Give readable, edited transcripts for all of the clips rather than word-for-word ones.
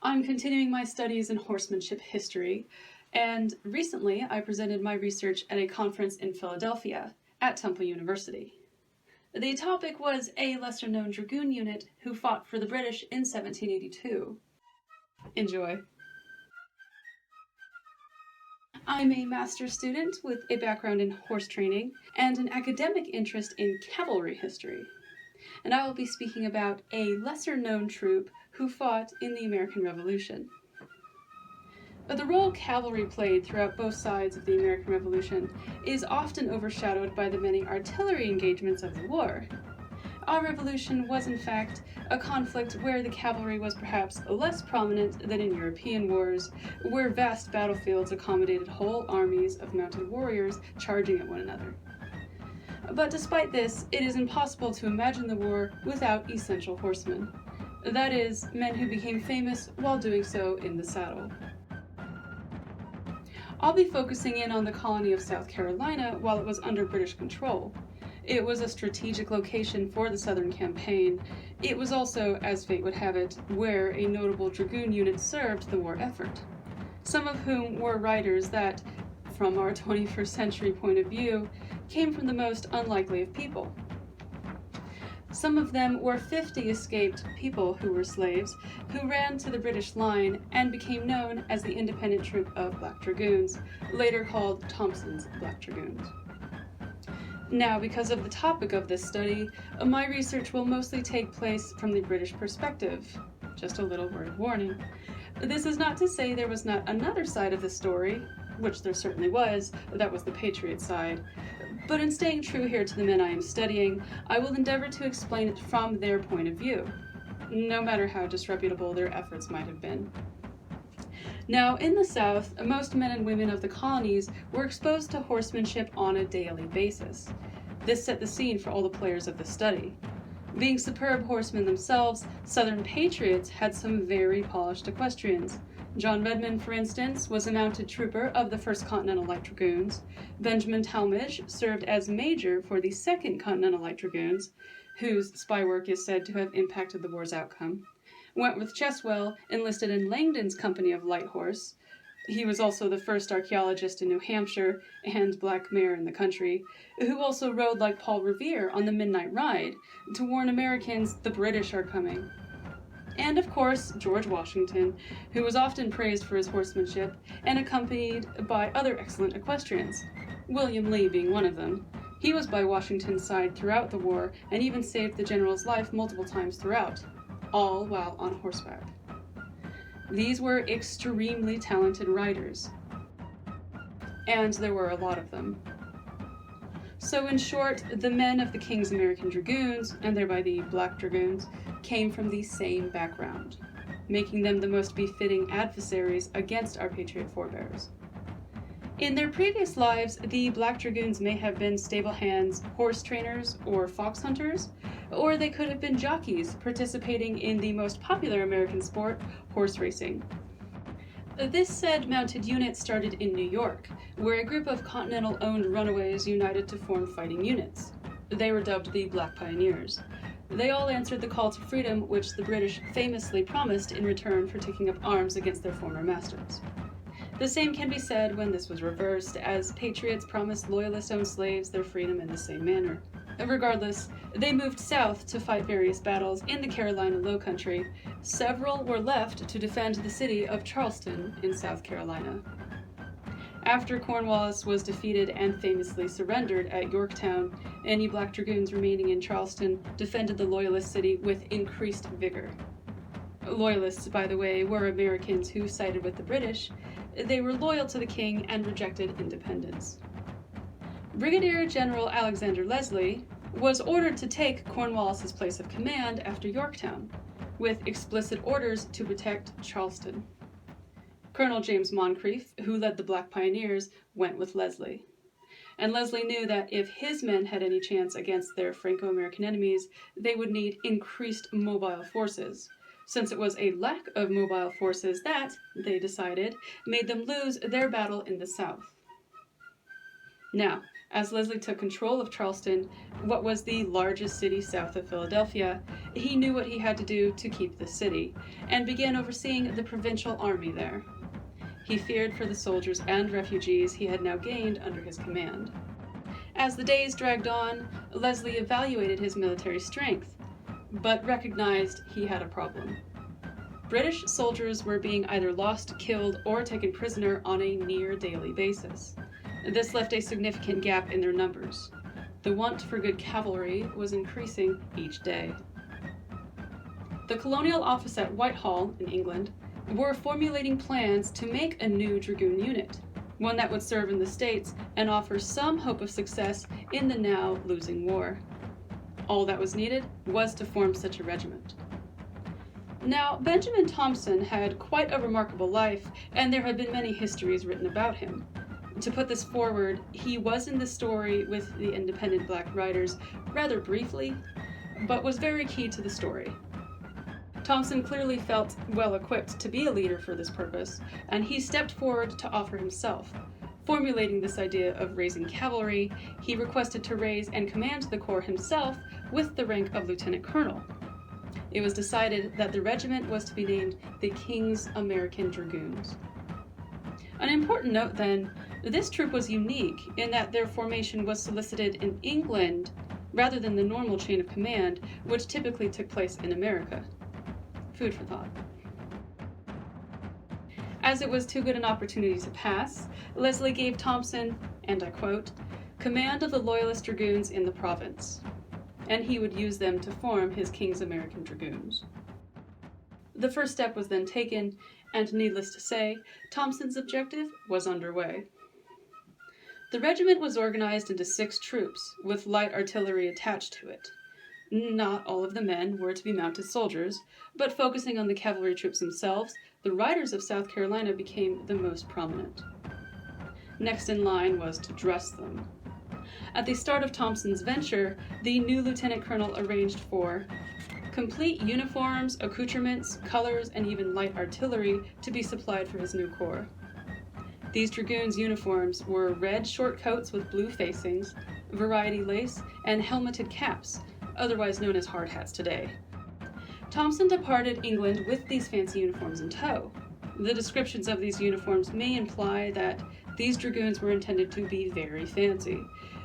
I'm continuing my studies in horsemanship history, and recently I presented my research at a conference in Philadelphia at Temple University. The topic was a lesser-known dragoon unit who fought for the British in 1782. Enjoy. I'm a master's student with a background in horse training and an academic interest in cavalry history, and I will be speaking about a lesser-known troop who fought in the American Revolution. The role cavalry played throughout both sides of the American Revolution is often overshadowed by the many artillery engagements of the war. Our Revolution was, in fact, a conflict where the cavalry was perhaps less prominent than in European wars, where vast battlefields accommodated whole armies of mounted warriors charging at one another. But despite this, it is impossible to imagine the war without essential horsemen. That is, men who became famous while doing so in the saddle. I'll be focusing in on the colony of South Carolina while it was under British control. It was a strategic location for the Southern Campaign. It was also, as fate would have it, where a notable dragoon unit served the war effort, some of whom were riders that, from our 21st century point of view, came from the most unlikely of people. Some of them were 50 escaped people who were slaves, who ran to the British line and became known as the independent troop of Black Dragoons, later called Thompson's Black Dragoons. Now, because of the topic of this study, my research will mostly take place from the British perspective. Just a little word of warning. This is not to say there was not another side of the story, which there certainly was, that was the Patriots side. But in staying true here to the men I am studying, I will endeavor to explain it from their point of view, no matter how disreputable their efforts might have been. Now, in the South, most men and women of the colonies were exposed to horsemanship on a daily basis. This set the scene for all the players of the study. Being superb horsemen themselves, Southern patriots had some very polished equestrians. John Redmond, for instance, was a mounted trooper of the 1st Continental Light Dragoons. Benjamin Talmadge served as major for the 2nd Continental Light Dragoons, whose spy work is said to have impacted the war's outcome. Wentworth Cheswell enlisted in Langdon's company of light horse. He was also the first archaeologist in New Hampshire and black mare in the country, who also rode like Paul Revere on the Midnight Ride to warn Americans the British are coming. And of course, George Washington, who was often praised for his horsemanship and accompanied by other excellent equestrians, William Lee being one of them. He was by Washington's side throughout the war and even saved the general's life multiple times throughout, all while on horseback. These were extremely talented riders, and there were a lot of them. So in short, the men of the King's American Dragoons, and thereby the Black Dragoons, came from the same background, making them the most befitting adversaries against our Patriot forebears. In their previous lives, the Black Dragoons may have been stable hands, horse trainers, or fox hunters, or they could have been jockeys participating in the most popular American sport, horse racing. This said mounted unit started in New York, where a group of Continental-owned runaways united to form fighting units. They were dubbed the Black Pioneers. They all answered the call to freedom which the British famously promised in return for taking up arms against their former masters. The same can be said when this was reversed, as Patriots promised Loyalist-owned slaves their freedom in the same manner. Regardless, they moved south to fight various battles in the Carolina Low Country. Several were left to defend the city of Charleston in South Carolina. After Cornwallis was defeated and famously surrendered at Yorktown, any Black Dragoons remaining in Charleston defended the Loyalist city with increased vigor. Loyalists, by the way, were Americans who sided with the British. They were loyal to the king and rejected independence. Brigadier General Alexander Leslie was ordered to take Cornwallis's place of command after Yorktown, with explicit orders to protect Charleston. Colonel James Moncrief, who led the Black Pioneers, went with Leslie. And Leslie knew that if his men had any chance against their Franco-American enemies, they would need increased mobile forces, since it was a lack of mobile forces that, they decided, made them lose their battle in the South. Now, as Leslie took control of Charleston, what was the largest city south of Philadelphia, he knew what he had to do to keep the city, and began overseeing the provincial army there. He feared for the soldiers and refugees he had now gained under his command. As the days dragged on, Leslie evaluated his military strength, but recognized he had a problem. British soldiers were being either lost, killed, or taken prisoner on a near-daily basis. This left a significant gap in their numbers. The want for good cavalry was increasing each day. The Colonial Office at Whitehall, in England, were formulating plans to make a new dragoon unit, one that would serve in the States and offer some hope of success in the now losing war. All that was needed was to form such a regiment. Now, Benjamin Thompson had quite a remarkable life, and there have been many histories written about him. To put this forward, he was in the story with the independent Black Riders rather briefly, but was very key to the story. Thompson clearly felt well equipped to be a leader for this purpose, and he stepped forward to offer himself. Formulating this idea of raising cavalry, he requested to raise and command the corps himself with the rank of lieutenant colonel. It was decided that the regiment was to be named the King's American Dragoons. An important note then, this troop was unique in that their formation was solicited in England rather than the normal chain of command, which typically took place in America. Food for thought. As it was too good an opportunity to pass, Leslie gave Thompson, and I quote, "command of the Loyalist Dragoons in the province," and he would use them to form his King's American Dragoons. The first step was then taken, and needless to say, Thompson's objective was underway. The regiment was organized into 6 troops, with light artillery attached to it. Not all of the men were to be mounted soldiers, but focusing on the cavalry troops themselves, the Riders of South Carolina became the most prominent. Next in line was to dress them. At the start of Thompson's venture, the new lieutenant colonel arranged for complete uniforms, accoutrements, colors, and even light artillery to be supplied for his new corps. These dragoons' uniforms were red short coats with blue facings, variety lace, and helmeted caps, otherwise known as hard hats today. Thompson departed England with these fancy uniforms in tow. The descriptions of these uniforms may imply that these dragoons were intended to be very fancy,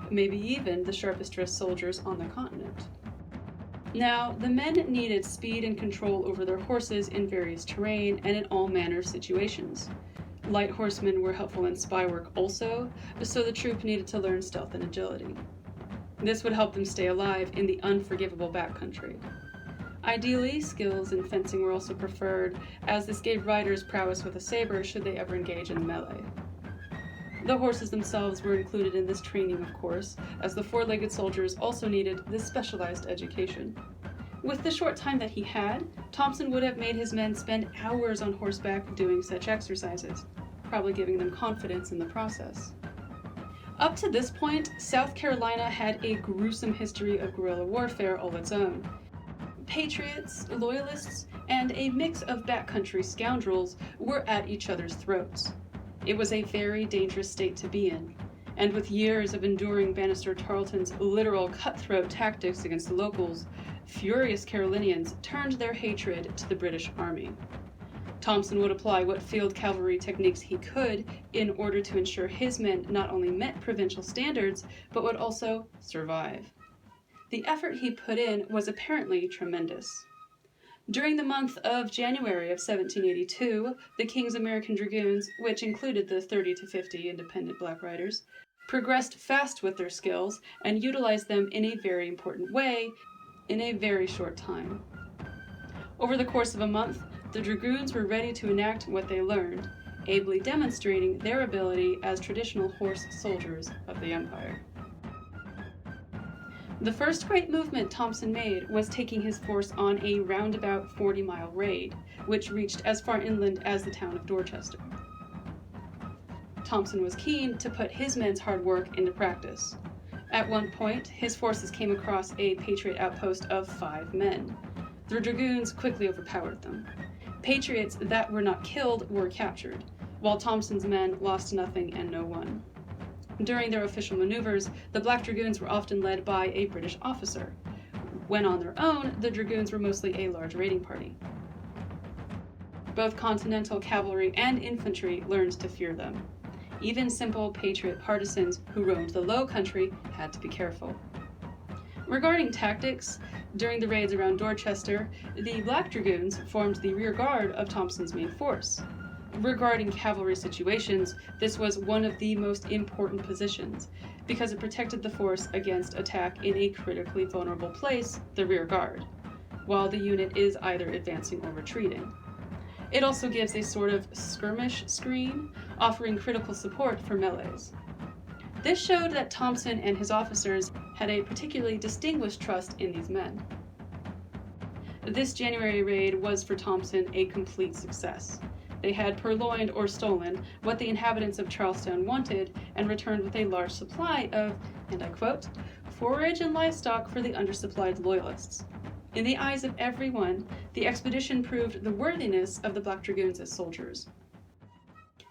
maybe even the sharpest dressed soldiers on the continent. Now, the men needed speed and control over their horses in various terrain and in all manner of situations. Light horsemen were helpful in spy work also, so the troop needed to learn stealth and agility. This would help them stay alive in the unforgivable backcountry. Ideally, skills in fencing were also preferred, as this gave riders prowess with a saber should they ever engage in melee. The horses themselves were included in this training, of course, as the 4-legged soldiers also needed this specialized education. With the short time that he had, Thompson would have made his men spend hours on horseback doing such exercises, probably giving them confidence in the process. Up to this point, South Carolina had a gruesome history of guerrilla warfare all its own. Patriots, Loyalists, and a mix of backcountry scoundrels were at each other's throats. It was a very dangerous state to be in, and with years of enduring Banastre Tarleton's literal cutthroat tactics against the locals, furious Carolinians turned their hatred to the British Army. Thompson would apply what field cavalry techniques he could in order to ensure his men not only met provincial standards, but would also survive. The effort he put in was apparently tremendous. During the month of January of 1782, the King's American Dragoons, which included the 30 to 50 independent Black Riders, progressed fast with their skills and utilized them in a very important way in a very short time. Over the course of a month, the Dragoons were ready to enact what they learned, ably demonstrating their ability as traditional horse soldiers of the Empire. The first great movement Thompson made was taking his force on a roundabout 40-mile raid, which reached as far inland as the town of Dorchester. Thompson was keen to put his men's hard work into practice. At one point, his forces came across a Patriot outpost of 5 men. The Dragoons quickly overpowered them. Patriots that were not killed were captured, while Thompson's men lost nothing and no one. During their official maneuvers, the Black Dragoons were often led by a British officer. When on their own, the Dragoons were mostly a large raiding party. Both Continental cavalry and infantry learned to fear them. Even simple Patriot partisans who roamed the Low Country had to be careful. Regarding tactics, during the raids around Dorchester, the Black Dragoons formed the rear guard of Thompson's main force. Regarding cavalry situations, this was one of the most important positions, because it protected the force against attack in a critically vulnerable place, the rear guard, while the unit is either advancing or retreating. It also gives a sort of skirmish screen, offering critical support for melees. This showed that Thompson and his officers had a particularly distinguished trust in these men. This January raid was for Thompson a complete success. They had purloined or stolen what the inhabitants of Charlestown wanted and returned with a large supply of, and I quote, forage and livestock for the undersupplied loyalists. In the eyes of everyone, the expedition proved the worthiness of the Black Dragoons as soldiers.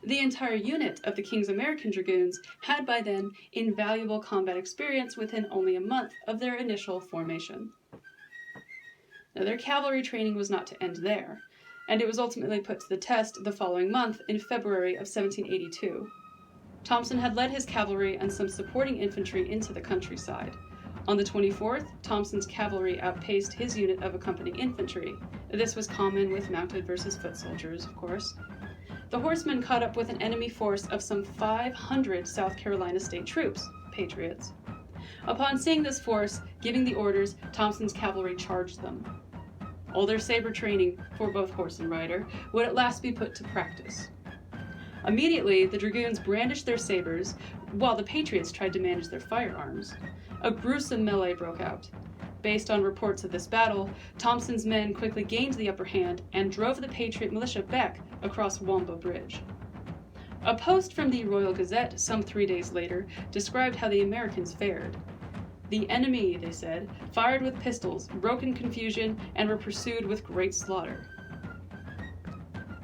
The entire unit of the King's American Dragoons had by then invaluable combat experience within only a month of their initial formation. Now, their cavalry training was not to end there, and it was ultimately put to the test the following month in February of 1782. Thompson had led his cavalry and some supporting infantry into the countryside. On the 24th, Thompson's cavalry outpaced his unit of accompanying infantry. This was common with mounted versus foot soldiers, of course. The horsemen caught up with an enemy force of some 500 South Carolina state troops, Patriots. Upon seeing this force giving the orders, Thompson's cavalry charged them. All their saber training, for both horse and rider, would at last be put to practice. Immediately, the Dragoons brandished their sabers, while the Patriots tried to manage their firearms. A gruesome melee broke out. Based on reports of this battle, Thompson's men quickly gained the upper hand and drove the Patriot militia back across Wamba Bridge. A post from the Royal Gazette some 3 days later described how the Americans fared. The enemy, they said, fired with pistols, broke in confusion, and were pursued with great slaughter.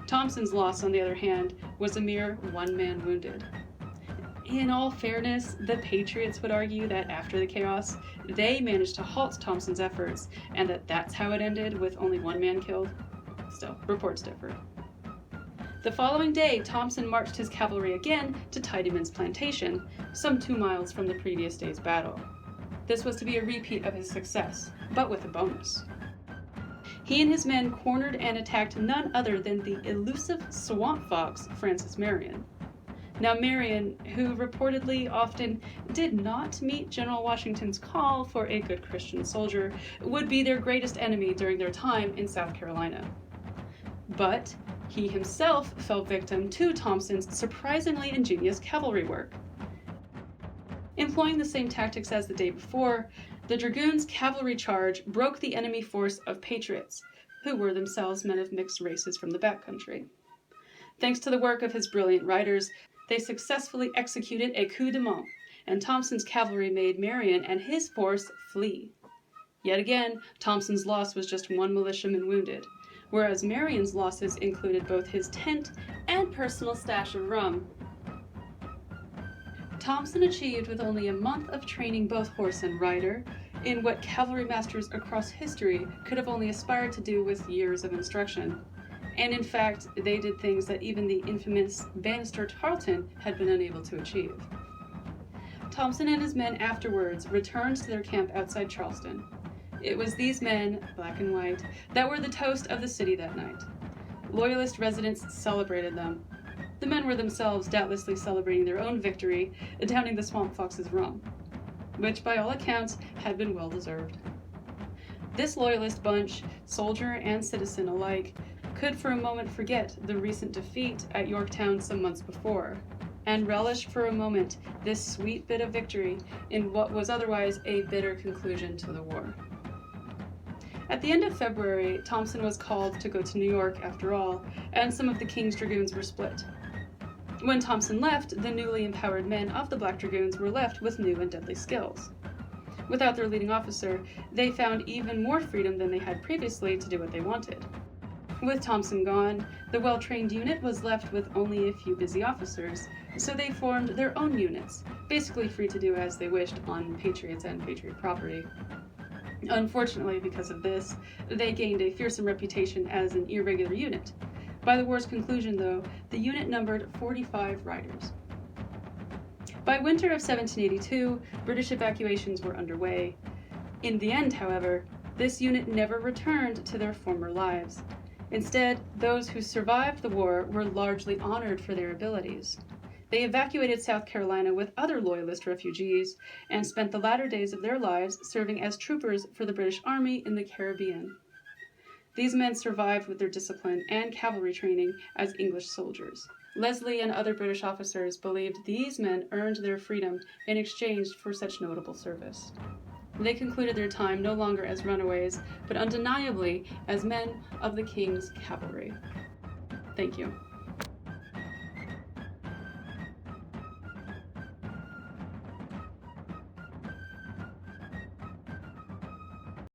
Thompson's loss, on the other hand, was a mere 1 man wounded. In all fairness, the Patriots would argue that after the chaos, they managed to halt Thompson's efforts, and that's how it ended, with only 1 man killed. Still, reports differ. The following day, Thompson marched his cavalry again to Tidyman's plantation, some 2 miles from the previous day's battle. This was to be a repeat of his success, but with a bonus. He and his men cornered and attacked none other than the elusive swamp fox, Francis Marion. Now Marion, who reportedly often did not meet General Washington's call for a good Christian soldier, would be their greatest enemy during their time in South Carolina. But he himself fell victim to Thompson's surprisingly ingenious cavalry work. Employing the same tactics as the day before, the Dragoons' cavalry charge broke the enemy force of Patriots, who were themselves men of mixed races from the backcountry. Thanks to the work of his brilliant riders, they successfully executed a coup de main, and Thompson's cavalry made Marion and his force flee. Yet again, Thompson's loss was just 1 militiaman wounded, whereas Marion's losses included both his tent and personal stash of rum. Thompson achieved with only a month of training both horse and rider, in what cavalry masters across history could have only aspired to do with years of instruction. And in fact, they did things that even the infamous Bannister Tarleton had been unable to achieve. Thompson and his men afterwards returned to their camp outside Charleston. It was these men, black and white, that were the toast of the city that night. Loyalist residents celebrated them. The men were themselves doubtlessly celebrating their own victory, downing the swamp fox's rum, which by all accounts had been well deserved. This loyalist bunch, soldier and citizen alike, could for a moment forget the recent defeat at Yorktown some months before, and relish for a moment this sweet bit of victory in what was otherwise a bitter conclusion to the war. At the end of February, Thompson was called to go to New York after all, and some of the King's Dragoons were split. When Thompson left, the newly empowered men of the Black Dragoons were left with new and deadly skills. Without their leading officer, they found even more freedom than they had previously to do what they wanted. With Thompson gone, the well-trained unit was left with only a few busy officers, so they formed their own units, basically free to do as they wished on Patriots and Patriot property. Unfortunately, because of this, they gained a fearsome reputation as an irregular unit. By the war's conclusion, though, the unit numbered 45 riders. By winter of 1782, British evacuations were underway. In the end, however, this unit never returned to their former lives. Instead, those who survived the war were largely honored for their abilities. They evacuated South Carolina with other Loyalist refugees and spent the latter days of their lives serving as troopers for the British Army in the Caribbean. These men survived with their discipline and cavalry training as English soldiers. Leslie and other British officers believed these men earned their freedom in exchange for such notable service. They concluded their time no longer as runaways, but undeniably as men of the King's cavalry. Thank you.